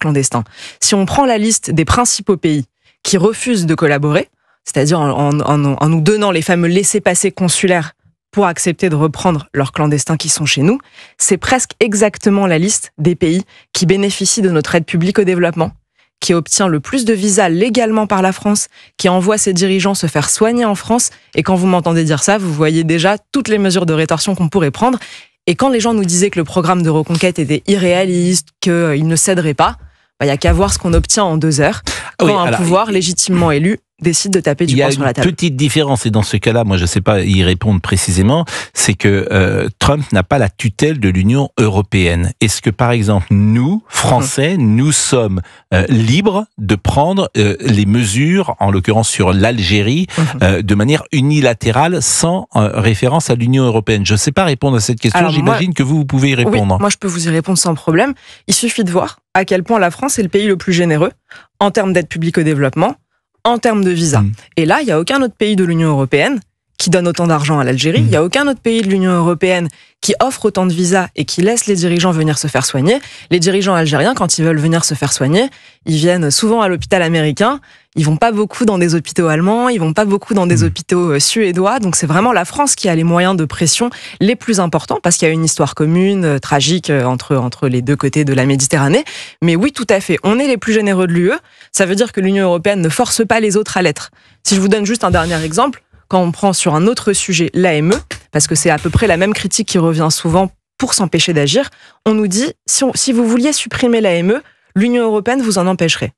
clandestins. Si on prend la liste des principaux pays qui refusent de collaborer, c'est-à-dire en nous donnant les fameux laissez-passer consulaires pour accepter de reprendre leurs clandestins qui sont chez nous, c'est presque exactement la liste des pays qui bénéficient de notre aide publique au développement, qui obtient le plus de visas légalement par la France, qui envoie ses dirigeants se faire soigner en France. Et quand vous m'entendez dire ça, vous voyez déjà toutes les mesures de rétorsion qu'on pourrait prendre. Et quand les gens nous disaient que le programme de reconquête était irréaliste, qu'il ne céderait pas, il n'y a qu'à voir ce qu'on obtient en 2 heures quand un pouvoir légitimement élu décide de taper du poing sur la table. Il y a une petite différence, et dans ce cas-là, moi je ne sais pas y répondre précisément, c'est que Trump n'a pas la tutelle de l'Union européenne. Est-ce que par exemple, nous, Français, nous sommes libres de prendre les mesures, en l'occurrence sur l'Algérie, de manière unilatérale, sans référence à l'Union européenne? Je ne sais pas répondre à cette question. Alors, j'imagine que vous pouvez y répondre. Oui, moi je peux vous y répondre sans problème. Il suffit de voir à quel point la France est le pays le plus généreux en termes d'aide publique au développement, en termes de visa. Et là, il n'y a aucun autre pays de l'Union européenne qui donne autant d'argent à l'Algérie. Il n'y a aucun autre pays de l'Union européenne qui offre autant de visas et qui laisse les dirigeants venir se faire soigner. Les dirigeants algériens, quand ils veulent venir se faire soigner, ils viennent souvent à l'hôpital américain. Ils vont pas beaucoup dans des hôpitaux allemands, ils vont pas beaucoup dans des hôpitaux suédois. Donc c'est vraiment la France qui a les moyens de pression les plus importants, parce qu'il y a une histoire commune, tragique, entre les deux côtés de la Méditerranée. Mais oui, tout à fait, on est les plus généreux de l'UE. Ça veut dire que l'Union européenne ne force pas les autres à l'être. Si je vous donne juste un dernier exemple, quand on prend sur un autre sujet l'AME, parce que c'est à peu près la même critique qui revient souvent pour s'empêcher d'agir, on nous dit, si vous vouliez supprimer l'AME, l'Union européenne vous en empêcherait.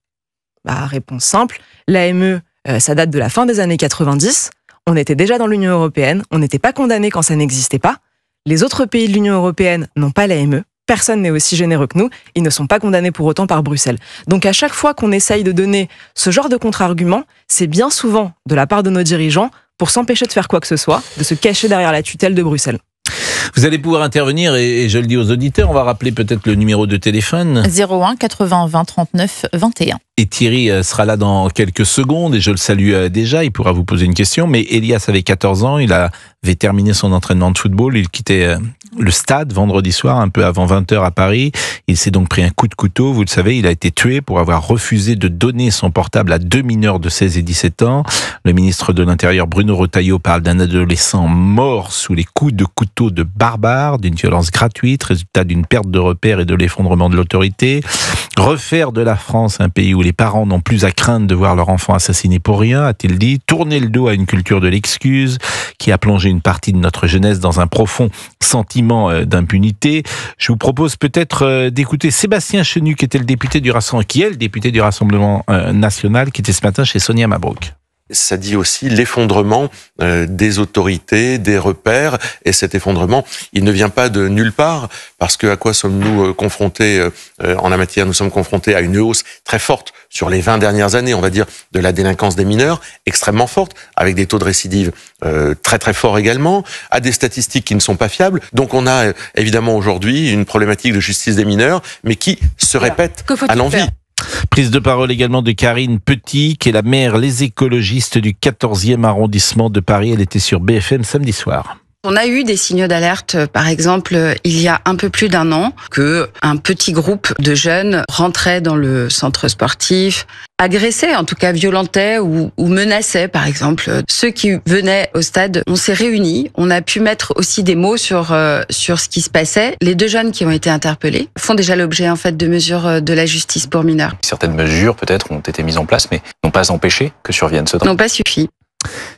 Réponse simple, l'AME, ça date de la fin des années 90, on était déjà dans l'Union européenne, on n'était pas condamnés quand ça n'existait pas, les autres pays de l'Union européenne n'ont pas l'AME, personne n'est aussi généreux que nous, ils ne sont pas condamnés pour autant par Bruxelles. Donc à chaque fois qu'on essaye de donner ce genre de contre-argument, c'est bien souvent de la part de nos dirigeants pour s'empêcher de faire quoi que ce soit, de se cacher derrière la tutelle de Bruxelles. Vous allez pouvoir intervenir, et je le dis aux auditeurs, on va rappeler peut-être le numéro de téléphone. 01 80 20 39 21. Et Thierry sera là dans quelques secondes, et je le salue déjà, il pourra vous poser une question. Mais Elias avait 14 ans, il avait terminé son entraînement de football, il quittait le stade vendredi soir, un peu avant 20h à Paris. Il s'est donc pris un coup de couteau, vous le savez, il a été tué pour avoir refusé de donner son portable à 2 mineurs de 16 et 17 ans. Le ministre de l'Intérieur, Bruno Retailleau, parle d'un adolescent mort sous les coups de couteau de barbares, d'une violence gratuite, résultat d'une perte de repères et de l'effondrement de l'autorité. Refaire de la France un pays où les parents n'ont plus à craindre de voir leur enfant assassiné pour rien, a-t-il dit. Tourner le dos à une culture de l'excuse qui a plongé une partie de notre jeunesse dans un profond sentiment d'impunité. Je vous propose peut-être d'écouter Sébastien Chenu, qui est le député du Rassemblement national, qui était ce matin chez Sonia Mabrouk. Ça dit aussi l'effondrement des autorités, des repères, et cet effondrement, il ne vient pas de nulle part, parce que à quoi sommes-nous confrontés en la matière? Nous sommes confrontés à une hausse très forte sur les 20 dernières années, on va dire, de la délinquance des mineurs, extrêmement forte, avec des taux de récidive très très forts également, à des statistiques qui ne sont pas fiables. Donc on a évidemment aujourd'hui une problématique de justice des mineurs, mais qui se répète à l'envi. Prise de parole également de Karine Petit, qui est la maire Les Écologistes du 14e arrondissement de Paris. Elle était sur BFM samedi soir. On a eu des signaux d'alerte, par exemple, il y a un peu plus d'1 an, que un petit groupe de jeunes rentrait dans le centre sportif, agressait, en tout cas violentait ou menaçait, par exemple, ceux qui venaient au stade. On s'est réunis, on a pu mettre aussi des mots sur ce qui se passait. Les 2 jeunes qui ont été interpellés font déjà l'objet en fait de mesures de la justice pour mineurs. Certaines mesures peut-être ont été mises en place, mais n'ont pas empêché que survienne ce drame. N'ont pas suffi.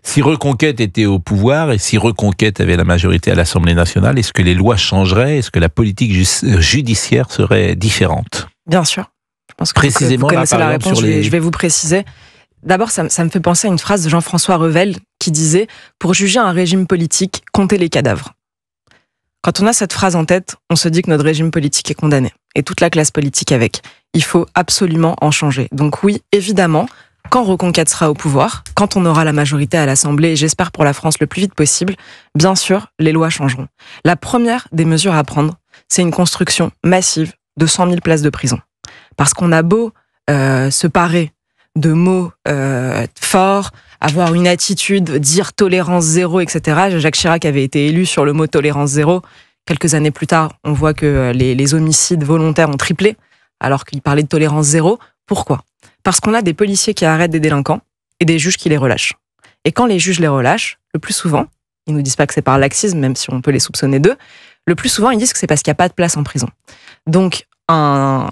Si Reconquête était au pouvoir et si Reconquête avait la majorité à l'Assemblée nationale, est-ce que les lois changeraient? Est-ce que la politique judiciaire serait différente? Bien sûr. Je pense que précisément, vous connaissez la réponse, je vais vous préciser. D'abord, ça me fait penser à une phrase de Jean-François Revel qui disait « Pour juger un régime politique, comptez les cadavres ». Quand on a cette phrase en tête, on se dit que notre régime politique est condamné. Et toute la classe politique avec. Il faut absolument en changer. Donc oui, évidemment, quand Reconquête sera au pouvoir, quand on aura la majorité à l'Assemblée, et j'espère pour la France le plus vite possible, bien sûr, les lois changeront. La première des mesures à prendre, c'est une construction massive de 100 000 places de prison. Parce qu'on a beau se parer de mots forts, avoir une attitude, dire tolérance zéro, etc. Jacques Chirac avait été élu sur le mot tolérance zéro. Quelques années plus tard, on voit que les homicides volontaires ont triplé alors qu'il parlait de tolérance zéro. Pourquoi ? Parce qu'on a des policiers qui arrêtent des délinquants et des juges qui les relâchent. Et quand les juges les relâchent, le plus souvent, ils nous disent pas que c'est par laxisme, même si on peut les soupçonner d'eux, le plus souvent, ils disent que c'est parce qu'il n'y a pas de place en prison. Donc, un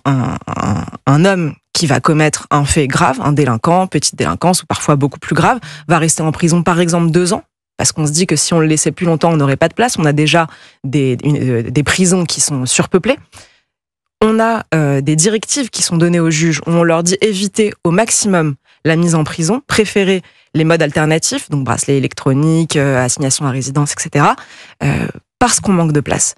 homme qui va commettre un fait grave, un délinquant, petite délinquance ou parfois beaucoup plus grave, va rester en prison par exemple 2 ans, parce qu'on se dit que si on le laissait plus longtemps, on n'aurait pas de place. On a déjà des prisons qui sont surpeuplées. On a des directives qui sont données aux juges où on leur dit éviter au maximum la mise en prison, préférer les modes alternatifs, donc bracelet électronique, assignation à résidence, etc., parce qu'on manque de place.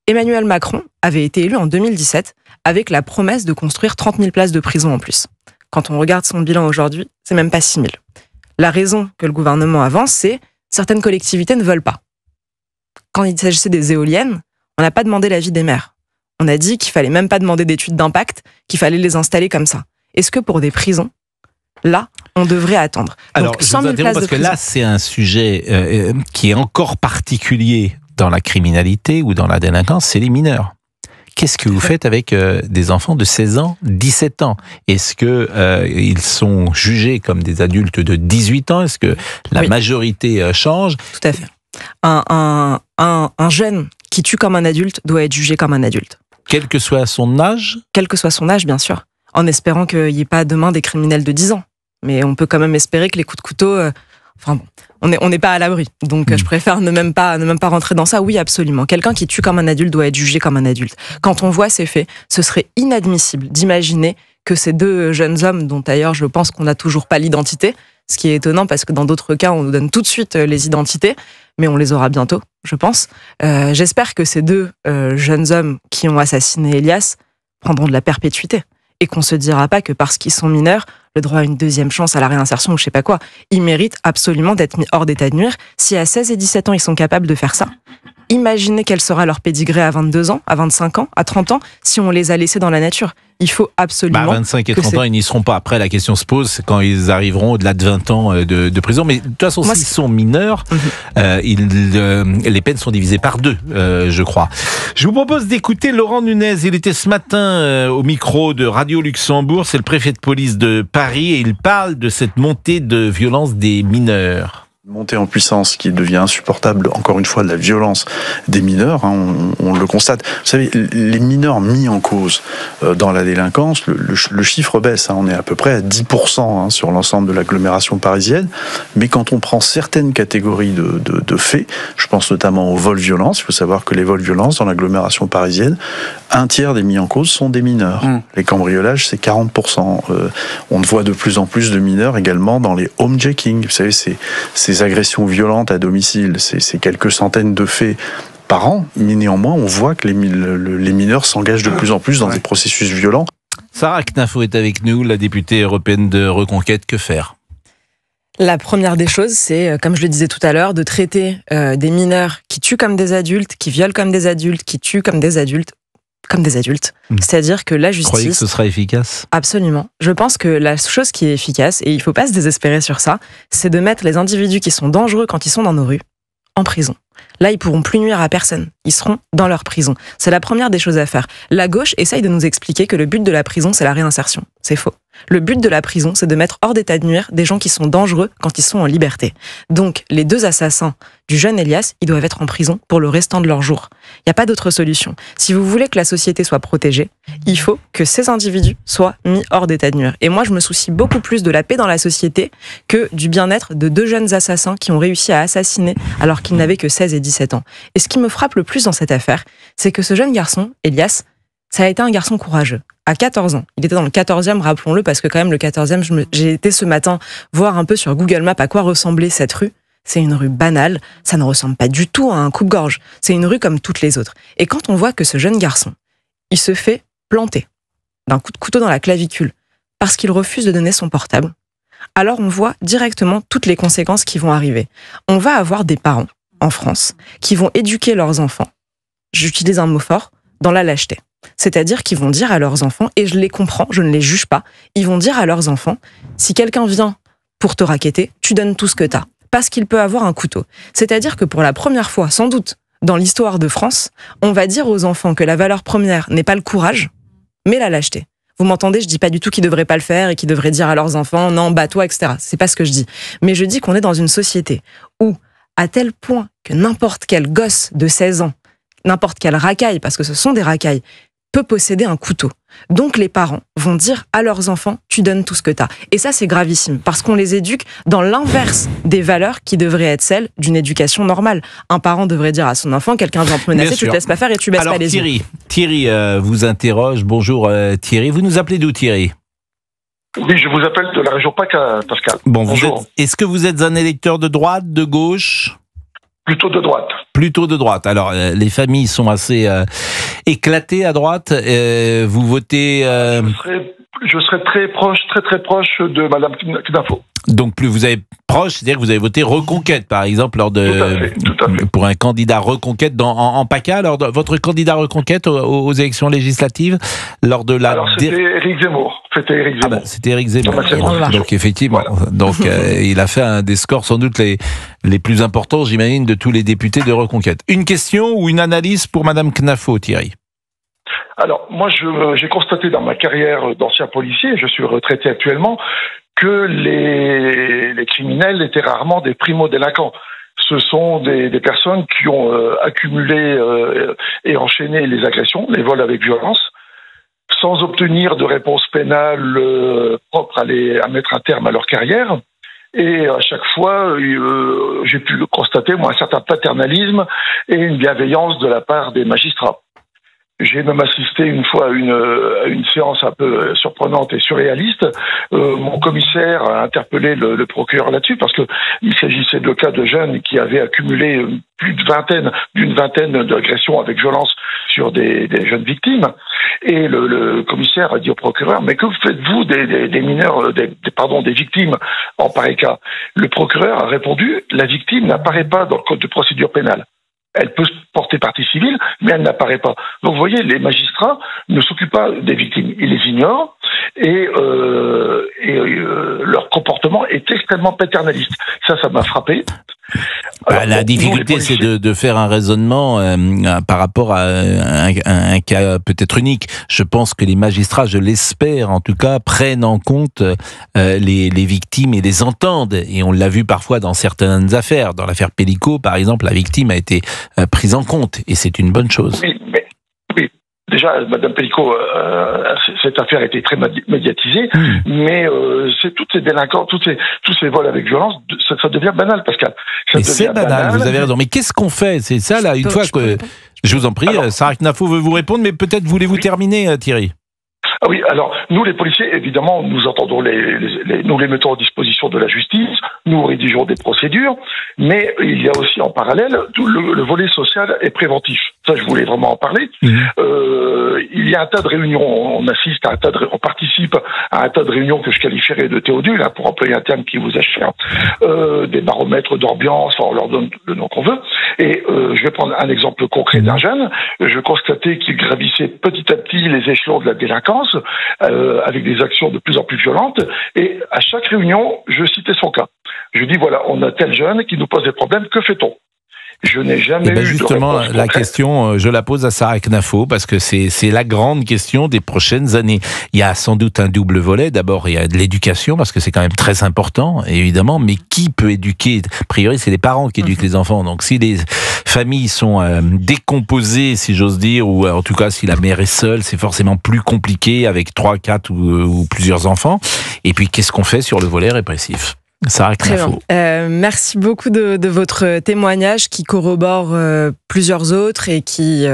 Emmanuel Macron avait été élu en 2017 avec la promesse de construire 30 000 places de prison en plus. Quand on regarde son bilan aujourd'hui, c'est même pas 6 000. La raison que le gouvernement avance, c'est certaines collectivités ne veulent pas. Quand il s'agissait des éoliennes, on n'a pas demandé l'avis des maires. On a dit qu'il fallait même pas demander d'études d'impact, qu'il fallait les installer comme ça. Est-ce que pour des prisons, là, on devrait attendre? Alors, donc, je vous interromps parce que là, c'est un sujet qui est encore particulier dans la criminalité ou dans la délinquance, c'est les mineurs. Qu'est-ce que vous faites avec des enfants de 16 ans, 17 ans? Est-ce que ils sont jugés comme des adultes de 18 ans? Est-ce que la majorité change? Tout à fait. Un jeune qui tue comme un adulte doit être jugé comme un adulte. Quel que soit son âge? Quel que soit son âge, bien sûr. En espérant qu'il n'y ait pas demain des criminels de 10 ans. Mais on peut quand même espérer que les coups de couteau... on n'est pas à l'abri. Donc, je préfère ne même pas rentrer dans ça. Oui, absolument. Quelqu'un qui tue comme un adulte doit être jugé comme un adulte. Quand on voit ces faits, ce serait inadmissible d'imaginer que ces 2 jeunes hommes, dont d'ailleurs je pense qu'on n'a toujours pas l'identité, ce qui est étonnant parce que dans d'autres cas, on nous donne tout de suite les identités, mais on les aura bientôt, je pense. J'espère que ces 2 jeunes hommes qui ont assassiné Elias prendront de la perpétuité et qu'on se dira pas que parce qu'ils sont mineurs, le droit à une deuxième chance, à la réinsertion ou je sais pas quoi, ils méritent absolument d'être mis hors d'état de nuire. Si à 16 et 17 ans, ils sont capables de faire ça, imaginez quel sera leur pédigré à 22 ans, à 25 ans, à 30 ans, si on les a laissés dans la nature. Il faut absolument... 25 et 30 ans, ils n'y seront pas. Après, la question se pose, c'est quand ils arriveront au-delà de 20 ans de prison. Mais de toute façon, s'ils sont mineurs, les peines sont divisées par 2, je crois. Je vous propose d'écouter Laurent Nunez. Il était ce matin au micro de Radio Luxembourg. C'est le préfet de police de Paris et il parle de cette montée de violence des mineurs. Montée en puissance qui devient insupportable, encore une fois, de la violence des mineurs, on le constate. Vous savez, les mineurs mis en cause dans la délinquance, le chiffre baisse, on est à peu près à 10% sur l'ensemble de l'agglomération parisienne, mais quand on prend certaines catégories de faits, je pense notamment aux vols violences, il faut savoir que les vols violences dans l'agglomération parisienne, 1/3 des mis en cause sont des mineurs. Les cambriolages, c'est 40%. On voit de plus en plus de mineurs également dans les homejacking. Vous savez, ces agressions violentes à domicile, c'est quelques centaines de faits par an, mais néanmoins, on voit que les mineurs s'engagent de plus en plus dans des processus violents. Sarah Knafo est avec nous, la députée européenne de Reconquête. Que faire? La première des choses, c'est, comme je le disais tout à l'heure, de traiter des mineurs qui tuent comme des adultes, qui violent comme des adultes, qui tuent comme des adultes. C'est-à-dire que la justice... Vous croyez que ce sera efficace? Absolument. Je pense que la chose qui est efficace, et il ne faut pas se désespérer sur ça, c'est de mettre les individus qui sont dangereux quand ils sont dans nos rues en prison. Là, ils pourront plus nuire à personne. Ils seront dans leur prison. C'est la première des choses à faire. La gauche essaye de nous expliquer que le but de la prison, c'est la réinsertion. C'est faux. Le but de la prison, c'est de mettre hors d'état de nuire des gens qui sont dangereux quand ils sont en liberté. Donc, les 2 assassins du jeune Elias, ils doivent être en prison pour le restant de leur jour. Il n'y a pas d'autre solution. Si vous voulez que la société soit protégée, il faut que ces individus soient mis hors d'état de nuire. Et moi, je me soucie beaucoup plus de la paix dans la société que du bien-être de 2 jeunes assassins qui ont réussi à assassiner alors qu'ils n'avaient que 16 et 17 ans. Et ce qui me frappe le plus dans cette affaire, c'est que ce jeune garçon, Elias, ça a été un garçon courageux. À 14 ans, il était dans le 14e, rappelons-le, parce que quand même le 14e, j'ai été ce matin voir un peu sur Google Maps à quoi ressemblait cette rue. C'est une rue banale, ça ne ressemble pas du tout à un coupe-gorge. C'est une rue comme toutes les autres. Et quand on voit que ce jeune garçon, il se fait planter d'un coup de couteau dans la clavicule parce qu'il refuse de donner son portable, alors on voit directement toutes les conséquences qui vont arriver. On va avoir des parents en France qui vont éduquer leurs enfants, j'utilise un mot fort, dans la lâcheté. C'est-à-dire qu'ils vont dire à leurs enfants, et je les comprends, je ne les juge pas, ils vont dire à leurs enfants, si quelqu'un vient pour te racketter, tu donnes tout ce que t'as, parce qu'il peut avoir un couteau. C'est-à-dire que pour la première fois, sans doute, dans l'histoire de France, on va dire aux enfants que la valeur première n'est pas le courage, mais la lâcheté. Vous m'entendez, je dis pas du tout qu'ils devraient pas le faire et qu'ils devraient dire à leurs enfants non, bats-toi, etc. C'est pas ce que je dis. Mais je dis qu'on est dans une société où, à tel point que n'importe quel gosse de 16 ans, n'importe quelle racaille, parce que ce sont des racailles, peut posséder un couteau. Donc les parents vont dire à leurs enfants, tu donnes tout ce que t'as. Et ça, c'est gravissime, parce qu'on les éduque dans l'inverse des valeurs qui devraient être celles d'une éducation normale. Un parent devrait dire à son enfant, quelqu'un vient te menacer, tu te laisses pas faire et tu baisses pas les yeux. Thierry vous interroge. Bonjour Thierry, vous nous appelez d'où Thierry ? Oui, je vous appelle de la région PACA, Pascal. Bon, bonjour. Est-ce que vous êtes un électeur de droite, de gauche ? Plutôt de droite. Plutôt de droite. Alors, les familles sont assez éclatées à droite. Vous votez... Je serais très proche de Madame Knafo. Donc, plus vous avez proche, c'est-à-dire que vous avez voté Reconquête, par exemple, lors de... Tout à fait. Pour un candidat Reconquête en PACA. Alors, votre candidat Reconquête aux élections législatives, lors de la... Alors, c'était Éric Zemmour. C'était Éric Zemmour. Donc, effectivement, voilà. Donc, il a fait un des scores sans doute les plus importants, j'imagine, de tous les députés de Reconquête. Une question ou une analyse pour Madame Knafo, Thierry ? Alors, moi, j'ai constaté dans ma carrière d'ancien policier, je suis retraité actuellement, que les criminels étaient rarement des primo-délinquants. Ce sont des personnes qui ont accumulé et enchaîné les agressions, les vols avec violence, sans obtenir de réponse pénale propre à mettre un terme à leur carrière. Et à chaque fois, j'ai pu constater, moi, un certain paternalisme et une bienveillance de la part des magistrats. J'ai même assisté une fois à une séance un peu surprenante et surréaliste. Mon commissaire a interpellé le procureur là-dessus parce que il s'agissait de cas de jeunes qui avaient accumulé d'une vingtaine d'agressions avec violence sur des jeunes victimes. Et le commissaire a dit au procureur, mais que faites-vous des mineurs, des victimes en pareil cas? Le procureur a répondu, la victime n'apparaît pas dans le code de procédure pénale. Elle peut porter partie civile, mais elle n'apparaît pas. Donc, vous voyez, les magistrats ne s'occupent pas des victimes. Ils les ignorent et leur comportement est extrêmement paternaliste. Ça m'a frappé. Alors, la difficulté, c'est de faire un raisonnement par rapport à un cas peut-être unique. Je pense que les magistrats, je l'espère en tout cas, prennent en compte les victimes et les entendent. Et on l'a vu parfois dans certaines affaires. Dans l'affaire Pellico, par exemple, la victime a été prise en compte. Et c'est une bonne chose. Oui. Déjà, Madame Pellico, cette affaire a été très médiatisée, mais c'est toutes ces délinquants, tous ces vols avec violence, ça devient banal, Pascal. Mais c'est banal, vous avez raison. Mais qu'est-ce qu'on fait? C'est ça, là, une fois que... Je vous en prie, Sarah Knafo veut vous répondre, mais peut-être voulez-vous terminer, Thierry? Ah oui, alors, nous, les policiers, évidemment, nous entendons nous les mettons à disposition de la justice, nous rédigeons des procédures, mais il y a aussi en parallèle tout le volet social et préventif. Ça, je voulais vraiment en parler. Il y a un tas de réunions, on participe à un tas de réunions que je qualifierais de théodules, pour employer un terme qui vous est cher, des baromètres d'ambiance, on leur donne le nom qu'on veut. Et je vais prendre un exemple concret d'un jeune. Je constatais qu'il gravissait petit à petit les échelons de la délinquance, avec des actions de plus en plus violentes. Et à chaque réunion, je citais son cas. Je dis, voilà, on a tel jeune qui nous pose des problèmes, que fait-on? Je n'ai jamais eu justement, de réponse la concrète. question, je la pose à Sarah Knafo parce que c'est la grande question des prochaines années. Il y a sans doute un double volet. D'abord, il y a de l'éducation parce que c'est quand même très important, évidemment. Mais qui peut éduquer? A priori, c'est les parents qui éduquent les enfants. Donc, si les familles sont décomposées, si j'ose dire, ou en tout cas si la mère est seule, c'est forcément plus compliqué avec 3, 4 ou plusieurs enfants. Et puis, qu'est-ce qu'on fait sur le volet répressif? Sarah Knafo. Merci beaucoup de votre témoignage qui corrobore plusieurs autres et qui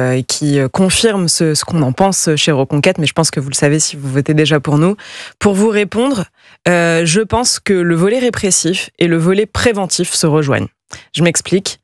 confirme ce qu'on en pense chez Reconquête, mais je pense que vous le savez si vous votez déjà pour nous. Pour vous répondre, je pense que le volet répressif et le volet préventif se rejoignent. Je m'explique.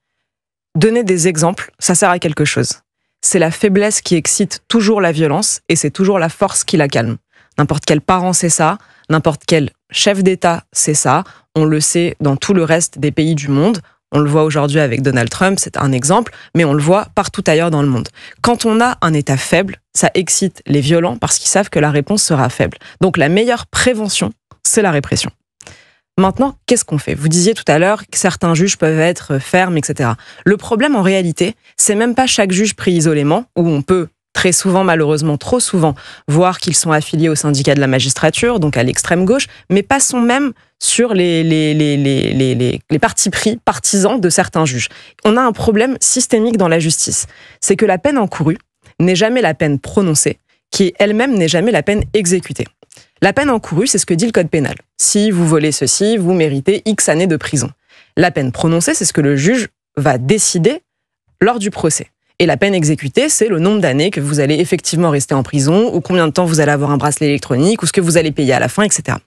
Donner des exemples, ça sert à quelque chose. C'est la faiblesse qui excite toujours la violence et c'est toujours la force qui la calme. N'importe quel parent sait ça, n'importe quel chef d'État sait ça, on le sait dans tout le reste des pays du monde, on le voit aujourd'hui avec Donald Trump, c'est un exemple, mais on le voit partout ailleurs dans le monde. Quand on a un État faible, ça excite les violents parce qu'ils savent que la réponse sera faible. Donc la meilleure prévention, c'est la répression. Maintenant, qu'est-ce qu'on fait? Vous disiez tout à l'heure que certains juges peuvent être fermes, etc. Le problème en réalité, c'est même pas chaque juge pris isolément, où on peut très souvent, malheureusement trop souvent, voire qu'ils sont affiliés au syndicat de la magistrature, donc à l'extrême gauche, mais passons même sur les partis pris partisans de certains juges. On a un problème systémique dans la justice. C'est que la peine encourue n'est jamais la peine prononcée, qui elle-même n'est jamais la peine exécutée. La peine encourue, c'est ce que dit le code pénal. Si vous volez ceci, vous méritez X années de prison. La peine prononcée, c'est ce que le juge va décider lors du procès. Et la peine exécutée, c'est le nombre d'années que vous allez effectivement rester en prison, ou combien de temps vous allez avoir un bracelet électronique, ou ce que vous allez payer à la fin, etc.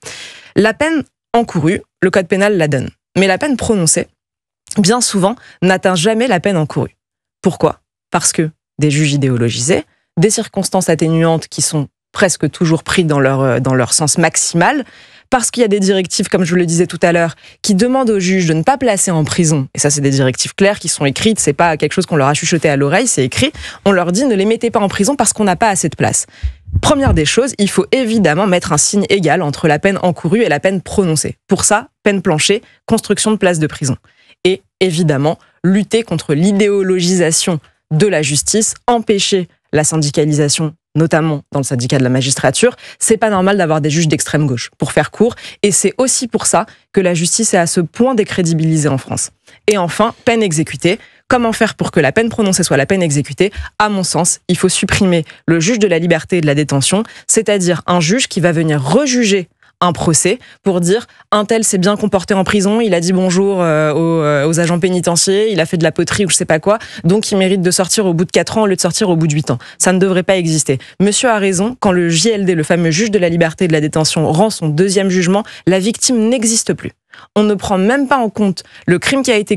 La peine encourue, le code pénal la donne. Mais la peine prononcée, bien souvent, n'atteint jamais la peine encourue. Pourquoi ? Parce que des juges idéologisés, des circonstances atténuantes qui sont presque toujours prises dans leur sens maximal, parce qu'il y a des directives, comme je le disais tout à l'heure, qui demandent aux juges de ne pas placer en prison. Et ça, c'est des directives claires qui sont écrites, c'est pas quelque chose qu'on leur a chuchoté à l'oreille, c'est écrit. On leur dit ne les mettez pas en prison parce qu'on n'a pas assez de place. Première des choses, il faut évidemment mettre un signe égal entre la peine encourue et la peine prononcée. Pour ça, peine plancher, construction de places de prison. Et évidemment, lutter contre l'idéologisation de la justice, empêcher la syndicalisation, notamment dans le syndicat de la magistrature. C'est pas normal d'avoir des juges d'extrême gauche, pour faire court, et c'est aussi pour ça que la justice est à ce point décrédibilisée en France. Et enfin, peine exécutée. Comment faire pour que la peine prononcée soit la peine exécutée ? À mon sens, il faut supprimer le juge de la liberté et de la détention, c'est-à-dire un juge qui va venir rejuger un procès pour dire un tel s'est bien comporté en prison, il a dit bonjour aux agents pénitentiaires, il a fait de la poterie ou je sais pas quoi, donc il mérite de sortir au bout de 4 ans au lieu de sortir au bout de 8 ans. Ça ne devrait pas exister. Monsieur a raison, quand le JLD, le fameux juge de la liberté et de la détention, rend son deuxième jugement, la victime n'existe plus. On ne prend même pas en compte le crime qui a été